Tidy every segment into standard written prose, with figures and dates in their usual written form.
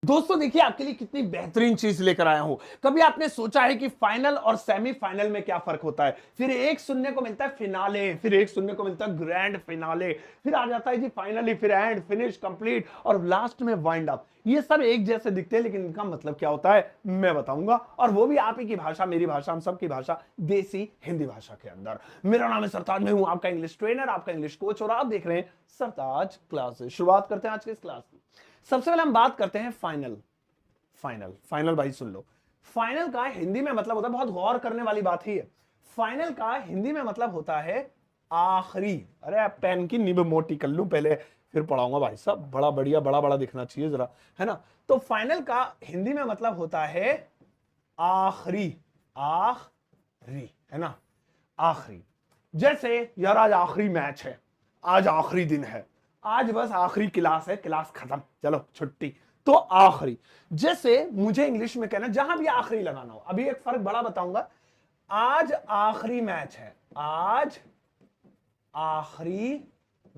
दोस्तों देखिए आपके लिए कितनी बेहतरीन चीज लेकर आया हूं। कभी आपने सोचा है कि फाइनल और सेमीफाइनल में क्या फर्क होता है? फिर एक सुनने को मिलता है फिनाले, फिर एक सुनने को मिलता है ग्रैंड फिनाले, फिर आ जाता है जी फाइनली, फिर एंड, फिनिश, कंप्लीट और लास्ट में वाइंड अप। ये सब एक जैसे दिखते हैं लेकिन इनका मतलब क्या होता है मैं बताऊंगा, और वो भी आप ही की भाषा, मेरी भाषा, हम सबकी भाषा, देसी हिंदी भाषा के अंदर। मेरा नाम है सरताज, मैं हूं आपका इंग्लिश ट्रेनर, आपका इंग्लिश कोच, और आप देख रहे हैं सरताज क्लासेस। शुरुआत करते हैं आज के इस क्लास की। सबसे पहले हम बात करते हैं फाइनल। फाइनल फाइनल भाई सुन लो, फाइनल का हिंदी में मतलब होता है, बहुत गौर करने वाली बात ही है। फाइनल का हिंदी में मतलब होता है आखिरी। अरे आप पेन की निब मोटी कर लूं पहले, फिर पढ़ाऊंगा भाई साहब, बड़ा बढ़िया, बड़ा बड़ा दिखना चाहिए जरा, है ना। तो फाइनल का हिंदी में मतलब होता है आखिरी। आखिरी, है ना, आखिरी। जैसे यार आज आखिरी मैच है, आज आखिरी दिन है, आज बस आखिरी क्लास है, क्लास खत्म, चलो छुट्टी, तो आखिरी। जैसे मुझे इंग्लिश में कहना, जहां भी आखिरी लगाना हो, अभी एक फर्क बड़ा बताऊंगा। आज आखिरी मैच है, आज आखिरी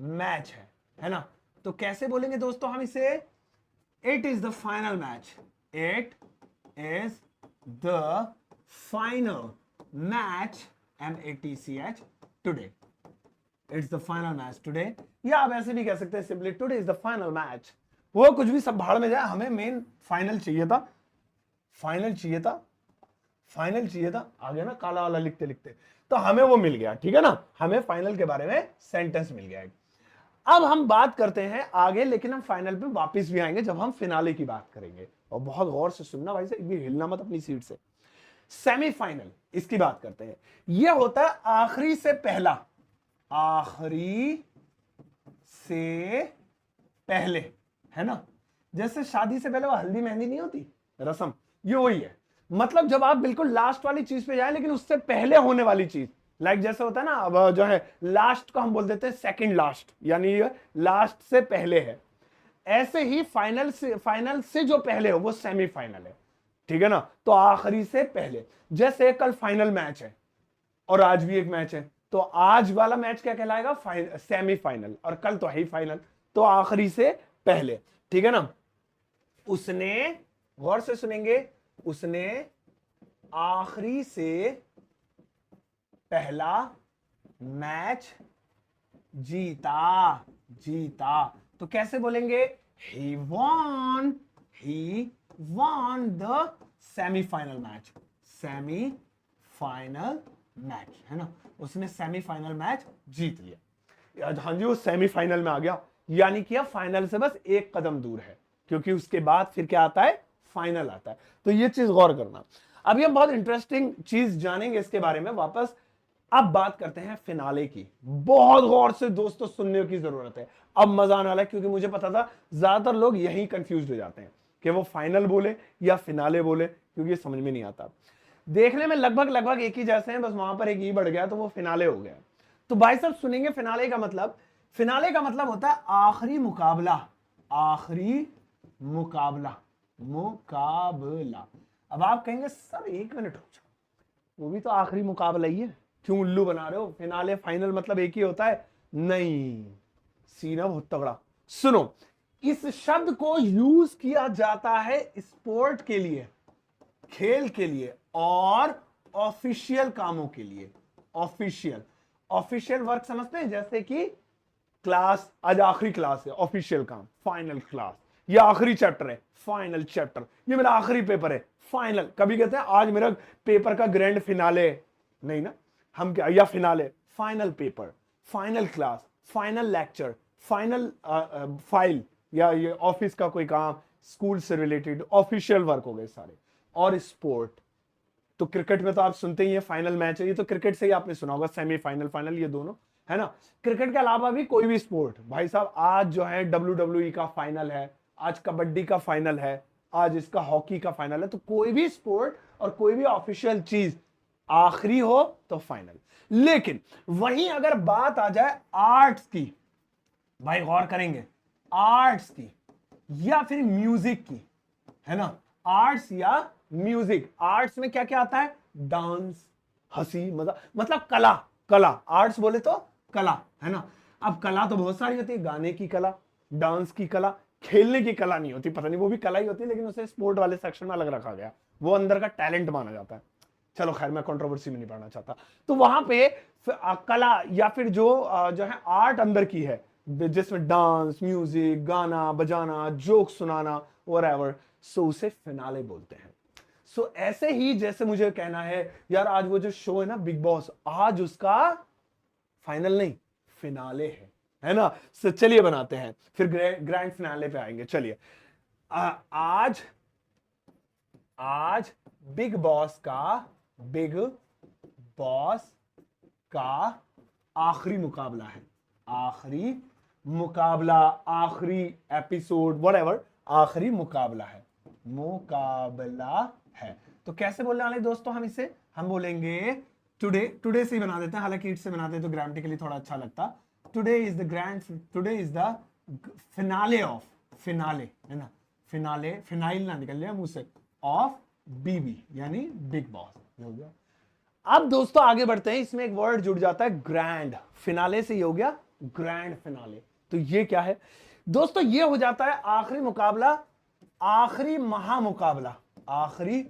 मैच है ना। तो कैसे बोलेंगे दोस्तों हम इसे? It is the final match, it is the final match, MATCH, today, it's the final match today. या आप ऐसे भी कह सकते हैं simply today is the final match. वो कुछ भी सब भाड़ में जाए, हमें मेन फाइनल चाहिए था, फाइनल चाहिए था, फाइनल चाहिए था। आ गया ना काला वाला लिखते लिखते, तो हमें वो मिल गया, ठीक है ना, हमें फाइनल के बारे में सेंटेंस मिल गया। अब हम बात करते हैं आगे, लेकिन हम फाइनल पे वापस भी आएंगे जब हम फिनाले की बात करेंगे। और बहुत गौर से सुनना भाई साहब, ये हिलना मत अपनी सीट से। सेमीफाइनल, इसकी बात करते हैं। यह होता है आखिरी से पहला, आखिरी से पहले, है ना। जैसे शादी से पहले वो हल्दी मेहंदी नहीं होती रस्म, ये वही है। मतलब जब आप बिल्कुल लास्ट वाली चीज पे जाए, लेकिन उससे पहले होने वाली चीज, लाइक जैसे होता है ना, अब जो है लास्ट को हम बोल देते हैं सेकंड लास्ट, यानी लास्ट से पहले है। ऐसे ही फाइनल से जो पहले हो वो सेमीफाइनल है, ठीक है ना। तो आखिरी से पहले, जैसे कल फाइनल मैच है और आज भी एक मैच है, तो आज वाला मैच क्या कहलाएगा? सेमीफाइनल, और कल तो है ही फाइनल, तो आखिरी से पहले, ठीक है ना। उसने, गौर से सुनेंगे, उसने आखिरी से पहला मैच जीता, जीता। तो कैसे बोलेंगे? he won, he won the semifinal match, semifinal match, है ना, उसने सेमीफाइनल मैच जीत लिया। हाँ जी, वो सेमीफाइनल में आ गया, यानी कि फाइनल से बस एक कदम दूर है, क्योंकि उसके बाद फिर क्या आता है? फाइनल आता है। तो ये चीज गौर करना। अभी हम बहुत इंटरेस्टिंग चीज जानेंगे इसके बारे में वापस। अब बात करते हैं फिनाले की। बहुत गौर से दोस्तों सुनने की जरूरत है, अब मजा आने वाला है, क्योंकि मुझे पता था ज्यादातर लोग यही कंफ्यूज हो जाते हैं कि वो फाइनल बोले या फिनाले बोले, क्योंकि ये समझ में नहीं आता। देखने में लगभग लगभग एक ही जैसे हैं, बस वहां पर एक ई बढ़ गया तो वो फिनाले हो गया। तो भाई साहब सुनेंगे फिनाले का मतलब। फिनाले का मतलब होता है आखिरी मुकाबला, आखिरी मुकाबला, मुकाबला। अब आप कहेंगे सर एक मिनट रुक जाओ, वो भी तो आखिरी मुकाबला ही है, क्यों उल्लू बना रहे हो? फिनाले फाइनल मतलब एक ही होता है? नहीं, सीना बहुत तगड़ा सुनो। इस शब्द को यूज किया जाता है स्पोर्ट के लिए, खेल के लिए, और ऑफिशियल कामों के लिए। ऑफिशियल, ऑफिशियल वर्क समझते हैं, जैसे कि क्लास, आज आखिरी क्लास है, ऑफिशियल काम, फाइनल क्लास। ये आखिरी चैप्टर है, फाइनल चैप्टर। ये मेरा आखिरी पेपर है, फाइनल। कभी कहते हैं आज मेरा पेपर का ग्रैंड फिनाले, नहीं ना, हम क्या, या finale, final paper, final class, final lecture, final file, या ये ऑफिस का कोई काम, स्कूल से रिलेटेड ऑफिशियल वर्क हो गए सारे। और स्पोर्ट, तो क्रिकेट में तो आप सुनते ही हैं फाइनल मैच है, ये तो क्रिकेट से ही आपने सुना होगा, सेमीफाइनल फाइनल, ये दोनों, है ना। क्रिकेट के अलावा भी कोई भी स्पोर्ट, भाई साहब आज जो है WWE का फाइनल है, आज कबड्डी का फाइनल है, आज इसका हॉकी का फाइनल है। तो कोई भी स्पोर्ट और कोई भी ऑफिशियल चीज आखिरी हो तो फाइनल। लेकिन वहीं अगर बात आ जाए आर्ट्स की, भाई गौर करेंगे, आर्ट्स की या फिर म्यूजिक की, है ना, आर्ट्स या म्यूजिक। आर्ट्स में क्या क्या आता है? डांस, हंसी मजाक, मतलब कला, कला। आर्ट्स बोले तो कला, है ना। अब कला तो बहुत सारी होती है, गाने की कला, डांस की कला, खेलने की कला नहीं होती, पता नहीं वो भी कला ही होती है, लेकिन उसे स्पोर्ट वाले सेक्शन में अलग रखा गया, वो अंदर का टैलेंट माना जाता है। चलो खैर, मैं कंट्रोवर्सी में नहीं पढ़ना चाहता। तो वहां पे कला या फिर जो है आर्ट अंदर की है, जिसमें डांस, म्यूजिक, गाना बजाना, जोक सुनाना, व्हाटएवर, सो उसे फिनाले बोलते हैं। सो ऐसे ही जैसे मुझे कहना है यार, आज वो जो शो है ना बिग बॉस, आज उसका फाइनल नहीं, फिनाले है ना। सो चलिए बनाते हैं, फिर ग्रैंड फिनाले पे आएंगे। चलिए, आज आज बिग बॉस का आखिरी मुकाबला है, आखिरी मुकाबला, आखिरी एपिसोड, व्हाटएवर, आखिरी मुकाबला है। तो कैसे बोलने वाले दोस्तों हम इसे, हम बोलेंगे टुडे से ही बना देते हैं, हालांकि इट से बनाते हैं तो ग्रामेटिकली थोड़ा अच्छा लगता। Today is the finale of, finale है ना, फिनाले, फिनाइल ना निकल जाए मुंह से, ऑफ बीबी यानी बिग बॉस हो गया। अब दोस्तों आगे बढ़ते हैं, इसमें एक वर्ड जुड़ जाता है ग्रैंड, फिनाले से ये हो गया ग्रैंड फिनाले। तो ये क्या है दोस्तों, ये हो जाता है आखिरी मुकाबला, आखिरी महामुकाबला, आखिरी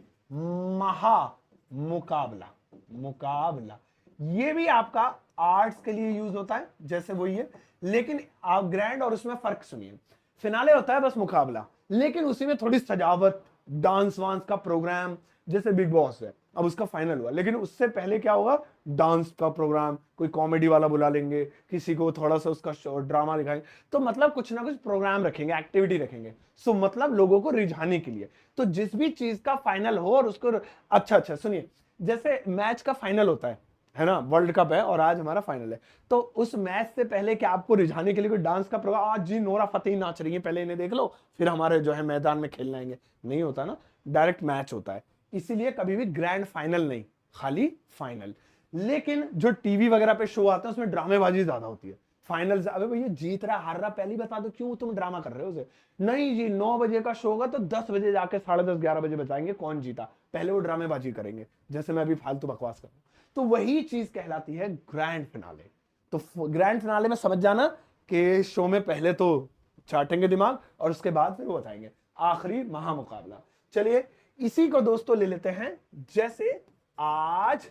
महामुकाबला, मुकाबला। ये भी आपका आर्ट्स के लिए यूज होता है जैसे वही है, लेकिन आप ग्रैंड और उसमें फर्क सुनिए। फिनाले होता है बस मुकाबला, लेकिन उसी में थोड़ी सजावट, डांस वांस का प्रोग्राम, जैसे बिग बॉस है अब उसका फाइनल हुआ, लेकिन उससे पहले क्या होगा, डांस का प्रोग्राम, कोई कॉमेडी वाला बुला लेंगे, किसी को थोड़ा सा उसका ड्रामा दिखाएंगे, तो मतलब कुछ ना कुछ प्रोग्राम रखेंगे, एक्टिविटी रखेंगे। सो मतलब लोगों को रिझाने के लिए। तो जिस भी चीज का फाइनल हो और उसको अच्छा सुनिए, जैसे मैच का फाइनल होता है ना, वर्ल्ड कप है और आज हमारा फाइनल है, तो उस मैच से पहले क्या आपको रिझाने के लिए कोई डांस का प्रोग्राम, आज जी नोरा फतेही नाच रही है, पहले इन्हें देख लो फिर हमारे जो है मैदान में खेलने आएंगे, नहीं होता ना, डायरेक्ट मैच होता है। इसीलिए कभी भी ग्रैंड फाइनल नहीं, खाली फाइनल। लेकिन जो टीवी वगैरह पे शो आता है उसमें ड्रामेबाजी ज्यादा होती है। फाइनल, अबे भैया जीत रहा हार रहा पहले बता दो, क्यों तुम ड्रामा कर रहे हो उसे। नहीं जी, 9 बजे का शो होगा तो 10 बजे जाके 10:30 11 बजे बताएंगे कौन जीता, पहले वो ड्रामेबाजी करेंगे, जैसे मैं अभी फालतू बकवास कर रहा हूं। तो वही चीज कहलाती है ग्रैंड फिनाले। तो ग्रैंड फिनाले में समझ जाना कि शो में पहले तो चाटेंगे दिमाग और उसके बाद फिर वो बताएंगे आखिरी महामुकाबला। चलिए इसी को दोस्तों ले लेते हैं, जैसे आज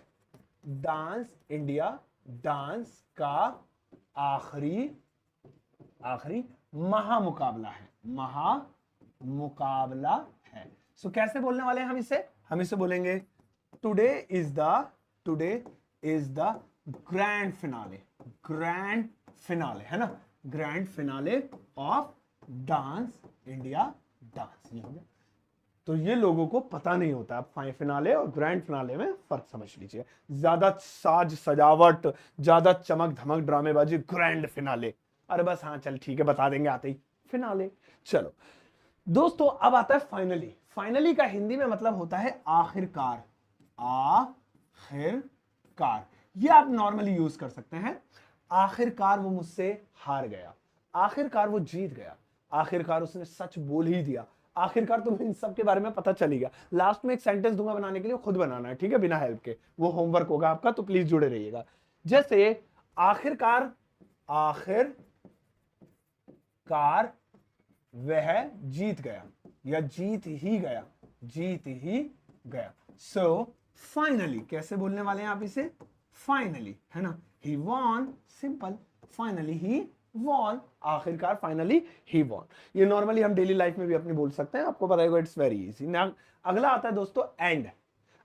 डांस इंडिया डांस का आखिरी महामुकाबला है, महामुकाबला है। सो कैसे बोलने वाले हैं हम इसे बोलेंगे today is the grand finale है ना, grand finale of dance India dance. ये हो गया। तो ये लोगों को पता नहीं होता, आप फिनाले और ग्रैंड फिनाले में फर्क समझ लीजिए। ज्यादा साज सजावट, ज्यादा चमक धमक ड्रामेबाजी, ग्रैंड फिनाले। अरे बस हाँ चल ठीक है, बता देंगे आते ही, फिनाले। चलो दोस्तों अब आता है फाइनली। फाइनली का हिंदी में मतलब होता है आखिरकार, आखिरकार। ये आप नॉर्मली यूज कर सकते हैं, आखिरकार वो मुझसे हार गया, आखिरकार वो जीत गया, आखिरकार उसने सच बोल ही दिया, आखिरकार तुम्हें इन सब के बारे में पता चली गया। लास्ट में एक सेंटेंस दूंगा बनाने के लिए, खुद बनाना है ठीक है, बिना हेल्प के, वो होमवर्क होगा आपका, तो प्लीज जुड़े रहिएगा। जैसे आखिरकार वह जीत गया या जीत ही गया। सो फाइनली कैसे बोलने वाले हैं आप इसे, फाइनली है ना, he won, simple, finally he won, आखिरकार फाइनली ही वॉन। ये नॉर्मली हम डेली लाइफ में भी अपनी बोल सकते हैं, आपको पता है, इट्स वेरी इजी। अगला आता है दोस्तों एंड।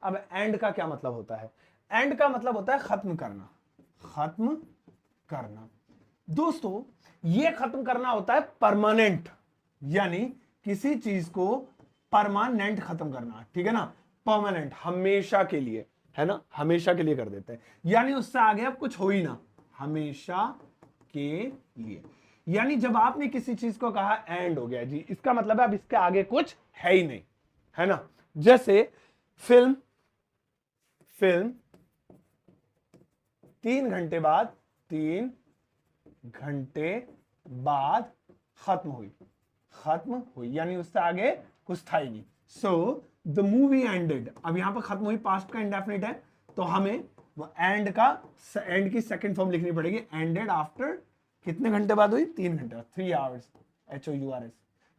अब एंड का क्या मतलब होता है, एंड का मतलब होता है खत्म करना, खत्म करना। दोस्तों ये खत्म करना होता है परमानेंट, यानी किसी चीज को परमानेंट खत्म करना, ठीक है ना, परमानेंट, हमेशा के लिए, है ना, हमेशा के लिए कर देते हैं, यानी उससे आगे अब कुछ हो ही ना, हमेशा के लिए। यानी जब आपने किसी चीज को कहा एंड हो गया जी, इसका मतलब है अब इसके आगे कुछ है ही नहीं, है ना। जैसे फिल्म 3 घंटे बाद खत्म हुई, यानी उससे आगे कुछ था ही नहीं। सो द मूवी एंडेड, अब यहां पर खत्म हुई, पास्ट का इंडेफिनिट है, तो हमें वो एंड की सेकंड फॉर्म लिखनी पड़ेगी, एंडेड आफ्टर कितने घंटे बाद हुई, 3 घंटे, 3 hours, HOURS,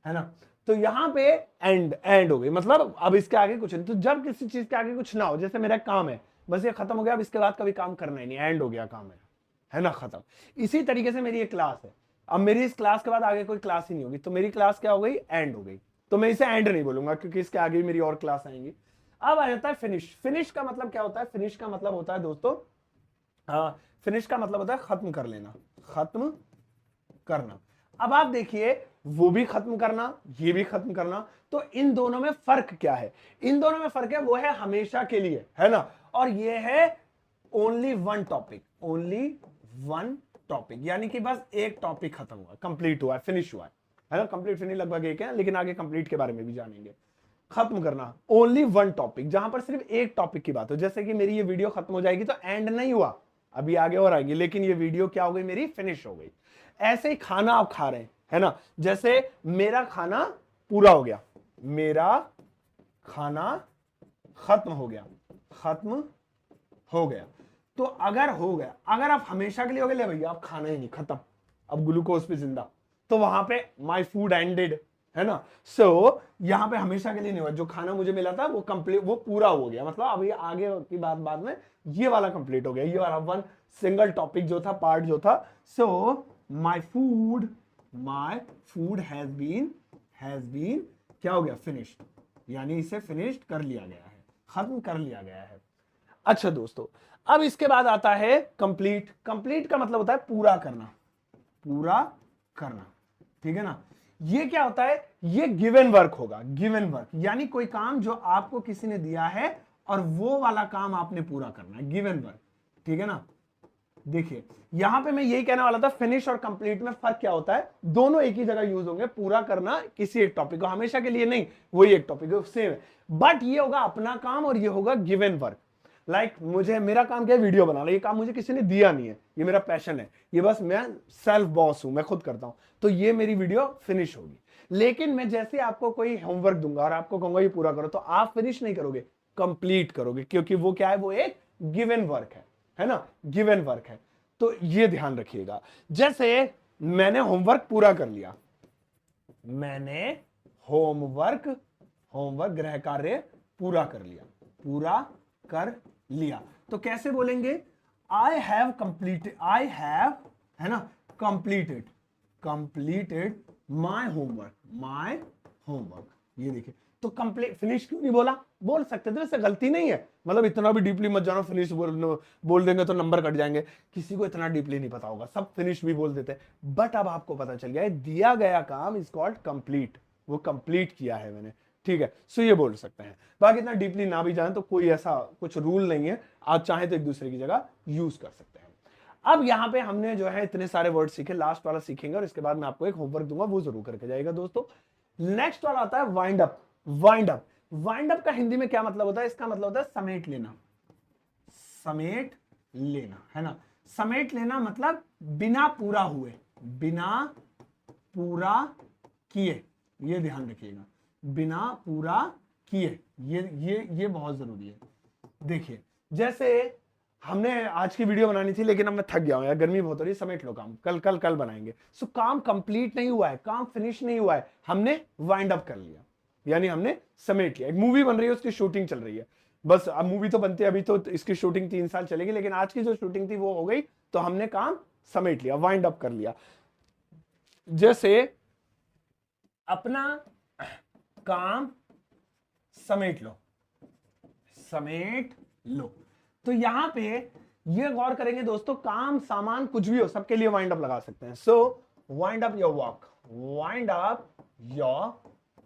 है ना। तो यहाँ पे एंड हो गई, मतलब अब इसके आगे कुछ नहीं। तो जब किसी चीज के आगे कुछ ना हो, जैसे मेरा काम है बस ये खत्म हो गया, अब इसके बाद कभी काम करना ही नहीं, एंड हो गया काम मेरा, है ना, खत्म। इसी तरीके से मेरी एक क्लास है, अब मेरी इस क्लास के बाद आगे कोई क्लास ही नहीं होगी, तो मेरी क्लास क्या हो गई, एंड हो गई। तो मैं इसे एंड नहीं बोलूंगा क्योंकि इसके आगे भी मेरी और क्लास आएंगी। अब आ जाता है फिनिश। फिनिश का मतलब क्या होता है, फिनिश का मतलब होता है दोस्तों, फिनिश का मतलब होता है खत्म कर लेना, खत्म करना। अब आप देखिए, वो भी खत्म करना, ये भी खत्म करना, तो इन दोनों में फर्क क्या है, इन दोनों में फर्क है वो है हमेशा के लिए, है ना, और ये है only one topic, only one topic, यानी कि बस एक टॉपिक खत्म हुआ, कंप्लीट हुआ, फिनिश हुआ है ना। कंप्लीट फिनिश लगभग एक है, लेकिन आगे कंप्लीट के बारे में भी जानेंगे। खत्म करना, ओनली वन टॉपिक, जहां पर सिर्फ एक टॉपिक की बात हो। जैसे कि मेरी ये वीडियो खत्म हो जाएगी तो एंड नहीं हुआ, अभी आगे और आएंगे, लेकिन ये वीडियो क्या हो गई, मेरी फिनिश हो गई। ऐसे ही खाना आप खा रहे हैं ना, जैसे मेरा खाना पूरा हो गया, मेरा खाना खत्म हो गया, खत्म हो गया। तो अगर हो गया, अगर आप हमेशा के लिए हो गए, ले भैया आप खाना ही नहीं, खत्म, अब ग्लूकोज पे जिंदा, तो वहां पे माई फूड एंडेड, है ना। सो यहां पे हमेशा के लिए नहीं हुआ, जो खाना मुझे मिला था वो कंप्लीट, वो पूरा हो गया, मतलब अभी आगे की बात बाद में, ये वाला कंप्लीट हो गया, ये वाला वन सिंगल टॉपिक जो था, पार्ट जो था। सो माई फूड हैज बीन क्या हो गया, फिनिश्ड, यानी इसे फिनिश्ड कर लिया गया है, खत्म कर लिया गया है। अच्छा दोस्तों, अब इसके बाद आता है कंप्लीट। कंप्लीट का मतलब होता है पूरा करना, पूरा करना, ठीक है ना। ये क्या होता है, ये गिवन वर्क होगा, गिवन वर्क यानी कोई काम जो आपको किसी ने दिया है और वो वाला काम आपने पूरा करना है, गिवन वर्क, ठीक है ना। देखिए यहां पे मैं यही कहने वाला था, फिनिश और कंप्लीट में फर्क क्या होता है, दोनों एक ही जगह यूज होंगे, पूरा करना किसी एक टॉपिक को, हमेशा के लिए नहीं, वही एक टॉपिक है, सेम है, बट ये होगा अपना काम और ये होगा गिवन वर्क। लाइक मुझे, मेरा काम क्या है, वीडियो बनाना, ये काम मुझे किसी ने दिया नहीं है, ये मेरा पैशन है, ये बस मैं सेल्फ बॉस हूं, मैं खुद करता हूं, तो ये मेरी वीडियो फिनिश होगी। लेकिन मैं जैसे आपको कोई होमवर्क दूंगा और आपको कहूंगा ये पूरा करो, तो आप फिनिश नहीं करोगे, कंप्लीट करोगे, क्योंकि वो क्या है, वो एक गिवन वर्क है ना, गिवन वर्क है। तो ये ध्यान रखिएगा, जैसे मैंने होमवर्क पूरा कर लिया, मैंने होमवर्क गृह कार्य पूरा कर लिया, पूरा कर लिया, तो कैसे बोलेंगे, I have completed, I have, है ना, कंप्लीटेड माई होमवर्क, ये देखिए। तो कंप्लीट, फिनिश क्यों नहीं बोला, बोल सकते थे, वैसे गलती नहीं है, मतलब इतना भी डीपली मत जानो, फिनिश बोल देंगे तो नंबर कट जाएंगे, किसी को इतना डीपली नहीं पता होगा, सब फिनिश भी बोल देते हैं। बट अब आपको पता चल गया है, दिया गया काम इज कॉल्ड कंप्लीट, वो कंप्लीट किया है मैंने, ठीक है। सो ये बोल सकते हैं, बाकी इतना डीपली ना भी जाने तो कोई ऐसा कुछ रूल नहीं है, आप चाहे तो एक दूसरे की जगह यूज कर सकते हैं। अब यहां पे हमने जो है इतने सारे वर्ड सीखे, लास्ट वाला सीखेंगे और इसके बाद मैं आपको एक होमवर्क दूंगा, वो जरूर करके जाएगा दोस्तों। नेक्स्ट वाला आता है वाइंड अप। वाइंड अप का हिंदी में क्या मतलब होता है, इसका मतलब होता है समेट लेना, समेट लेना, है ना। समेट लेना मतलब बिना पूरा हुए, बिना पूरा किए, ये ध्यान रखिएगा, बिना पूरा किए, ये बहुत जरूरी है। देखिए जैसे हमने आज की वीडियो बनानी थी, लेकिन अब मैं थक गया हूं यार, गर्मी बहुत हो रही है, समेट लो काम, कल बनाएंगे। सो काम कंप्लीट नहीं हुआ है, काम फिनिश नहीं हुआ है, हमने वाइंड अप कर लिया, यानी हमने समेट लिया। एक मूवी बन रही है, उसकी शूटिंग चल रही है, बस अब मूवी तो बनती है, अभी तो इसकी शूटिंग 3 साल चलेगी, लेकिन आज की जो शूटिंग थी वो हो गई, तो हमने काम समेट लिया, वाइंड अप कर लिया। जैसे अपना काम समेट लो, तो यहां पे ये गौर करेंगे दोस्तों, काम सामान कुछ भी हो, सबके लिए वाइंड अप लगा सकते हैं। सो वाइंड अप योर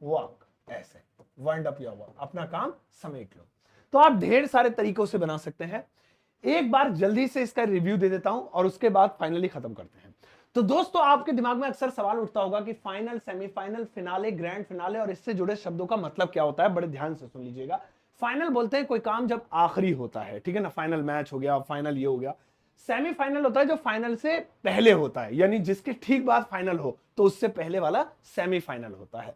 वर्क, ऐसे वाइंड अप योर वर्क, अपना काम समेट लो। तो आप ढेर सारे तरीकों से बना सकते हैं, एक बार जल्दी से इसका रिव्यू दे देता हूं और उसके बाद फाइनली खत्म करते हैं। तो दोस्तों आपके दिमाग में अक्सर सवाल उठता होगा कि final, semifinal, finale, grand finale और इससे जुड़े शब्दों का मतलब क्या होता है, बड़े ध्यान से सुन लीजिएगा। फाइनल बोलते हैं कोई काम जब आखिरी होता है, ठीक है ना, फाइनल मैच हो गया, फाइनल ये हो गया। सेमीफाइनल होता है जो फाइनल से पहले होता है, यानी जिसके ठीक बाद फाइनल हो, तो उससे पहले वाला सेमीफाइनल होता है।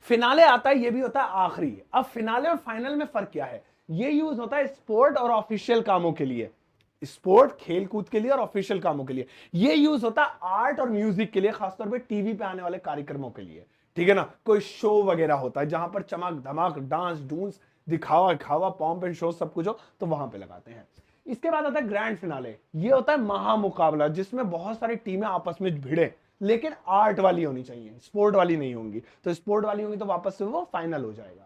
फिनाले आता है, ये भी होता है आखिरी। अब फिनाले और फाइनल में फर्क क्या है, ये यूज होता है स्पोर्ट और ऑफिशियल कामों के लिए, स्पोर्ट खेल कूद के लिए और ऑफिशियल कामों के लिए। ये यूज होता है आर्ट और म्यूजिक के लिए, खासतौर पे टीवी पे आने वाले कार्यक्रमों के लिए, ठीक है ना, कोई शो वगैरह होता है जहां पर चमक धमक डांस डूंस दिखावा खावा पॉम्प एंड शो सब कुछ हो, तो वहां पे लगाते हैं। इसके बाद आता है ग्रैंड फिनाले। ये होता है महामुकाबला जिसमें बहुत सारी टीमें आपस में भिड़े, लेकिन आर्ट वाली होनी चाहिए, स्पोर्ट वाली नहीं होंगी। तो स्पोर्ट वाली होंगी तो वापस से वो फाइनल हो जाएगा।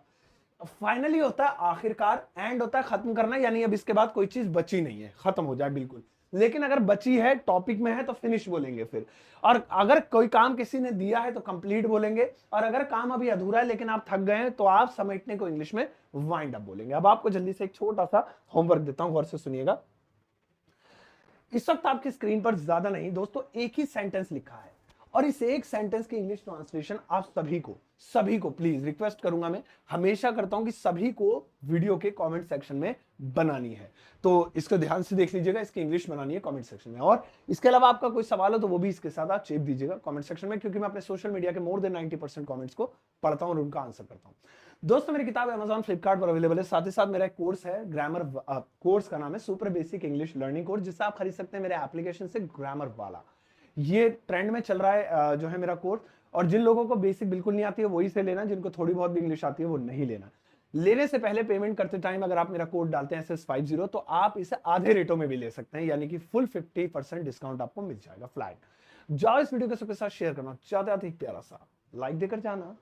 फाइनली होता है आखिरकार, एंड होता है खत्म करना, यानी अब इसके बाद कोई चीज बची नहीं है, खत्म हो जाए बिल्कुल। लेकिन अगर बची है, टॉपिक में है, तो फिनिश बोलेंगे फिर। और अगर कोई काम किसी ने दिया है तो कंप्लीट बोलेंगे, और अगर काम अभी अधूरा है लेकिन आप थक गए हैं तो आप समेटने को इंग्लिश में वाइंड अप बोलेंगे। अब आपको जल्दी से एक छोटा सा होमवर्क देता हूं, गौर से सुनिएगा। इस वक्त आपकी स्क्रीन पर ज्यादा नहीं दोस्तों, एक ही सेंटेंस लिखा है, और इस एक सेंटेंस की इंग्लिश ट्रांसलेशन आप सभी को प्लीज रिक्वेस्ट करूंगा, मैं हमेशा करता हूं कि सभी को वीडियो के कमेंट सेक्शन में बनानी है। तो इसको ध्यान से देख लीजिएगा, इसकी इंग्लिश बनानी है कमेंट सेक्शन में। और इसके अलावा आपका कोई सवाल हो तो वो भी इसके साथ आप चेप दीजिएगा कमेंट सेक्शन में, क्योंकि मैं अपने सोशल मीडिया के मोर देन 90% कमेंट्स को पढ़ता हूं और उनका आंसर करता हूं। दोस्तों मेरी किताब Amazon फ्लिपकार्ट पर अवेलेबल है, साथ ही साथ मेरा एक कोर्स है ग्रामर कोर्स का नाम है super basic English learning course, जिसे आप खरीद सकते हैं मेरे एप्लीकेशन से ग्रामर वाला। ये ट्रेंड में चल रहा है जो है मेरा कोर्स। और जिन लोगों को बेसिक बिल्कुल नहीं आती है वही से लेना, जिनको थोड़ी बहुत भी इंग्लिश आती है वो नहीं लेना। लेने से पहले पेमेंट करते टाइम अगर आप मेरा कोड डालते हैं SS50 तो आप इसे आधे रेटों में भी ले सकते हैं, यानी कि फुल 50% डिस्काउंट आपको मिल जाएगा फ्लैट। जाओ इस वीडियो को सबके साथ शेयर करना, चाहते आते एक प्यारा सा लाइक देकर जाना।